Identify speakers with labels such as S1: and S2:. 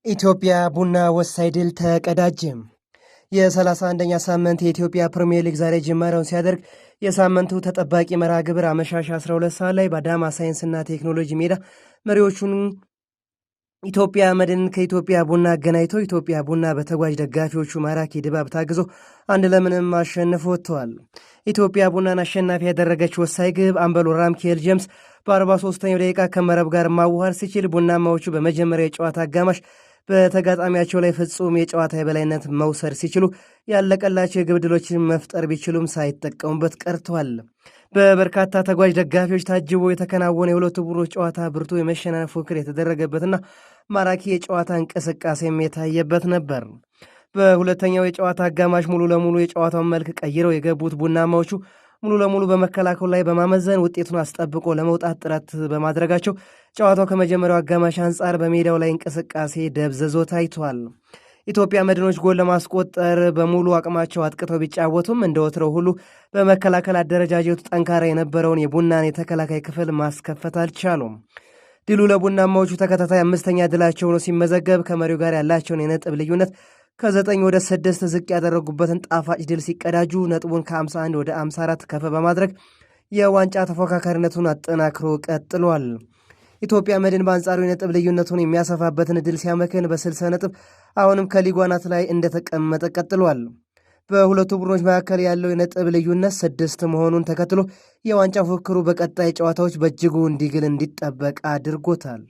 S1: ኢትዮጵያ ቡና ወሳኝ ድል ተቀዳጀ። የ31ኛ ሳምንት የኢትዮጵያ ፕሪሚየር ሊግ ዛሬ ጅማሬውን ሲያደርግ የሳምንቱ ተጠባቂ መርሃ ግብር አመሻሽ 12 ሰዓት ላይ በአዳማ ሳይንስና ቴክኖሎጂ ሜዳ መሪዎቹን ኢትዮጵያ መድንን ከኢትዮጵያ ቡና አገናኝቶ ኢትዮጵያ ቡና በተጓዥ ደጋፊዎቹ ማራኪ ድባብ ታግዞ 1-0 አሸንፎ ወጥተዋል። ኢትዮጵያ ቡናን አሸናፊ ያደረገች ወሳኝ ግብ አምበሉ ራምኬል ጄምስ በ43ኛው ደቂቃ ከመረብ ጋር ማዋሃድ ሲችል ቡናማዎቹ በመጀመሪያ የጨዋታ አጋማሽ በተጋጣሚያቸው ላይ ፍጹም የጨዋታ የበላይነት መውሰድ ሲችሉ ያለቀላቸው የግብ ዕድሎችን መፍጠር ቢችሉም ሳይጠቀሙበት ቀርተዋል። በበርካታ ተጓዥ ደጋፊዎች ታጅቦ የተከናወነ የሁለቱ ቡድኖች ጨዋታ ብርቱ የመሸናነፍ ፉክክር የተደረገበትና ማራኪ የጨዋታ እንቅስቃሴም የታየበት ነበር። በሁለተኛው የጨዋታ አጋማሽ ሙሉ ለሙሉ የጨዋታውን መልክ ቀይረው የገቡት ቡናማዎቹ ሙሉ ለሙሉ በመከላከሉ ላይ በማመዘን ውጤቱን አስጠብቆ ለመውጣት ጥረት በማድረጋቸው ጨዋታው ከመጀመሪያው አጋማሽ አንጻር በሜዳው ላይ እንቅስቃሴ ደብዝዞ ታይቷል። ኢትዮጵያ መድኖች ጎል ለማስቆጠር በሙሉ አቅማቸው አጥቅተው ቢጫወቱም እንደ ወትረው ሁሉ በመከላከል አደረጃጀቱ ጠንካራ የነበረውን የቡናን የተከላካይ ክፍል ማስከፈት አልቻሉም። ድሉ ለቡናማዎቹ ተከታታይ አምስተኛ ድላቸው ነው ሲመዘገብ ከመሪው ጋር ያላቸውን የነጥብ ልዩነት ከ9 ወደ 6 ዝቅ ያደረጉበትን ጣፋጭ ድል ሲቀዳጁ ነጥቡን ከ51 ወደ 54 ከፍ በማድረግ የዋንጫ ተፎካካሪነቱን አጠናክሮ ቀጥሏል። ኢትዮጵያ መድን በአንጻሩ የነጥብ ልዩነቱን የሚያሰፋበትን ድል ሲያመክን በ60 ነጥብ አሁንም ከሊጉ አናት ላይ እንደተቀመጠ ቀጥሏል። በሁለቱ ቡድኖች መካከል ያለው የነጥብ ልዩነት 6 መሆኑን ተከትሎ የዋንጫ ፉክክሩ በቀጣይ ጨዋታዎች በእጅጉ እንዲግል እንዲጠበቅ አድርጎታል።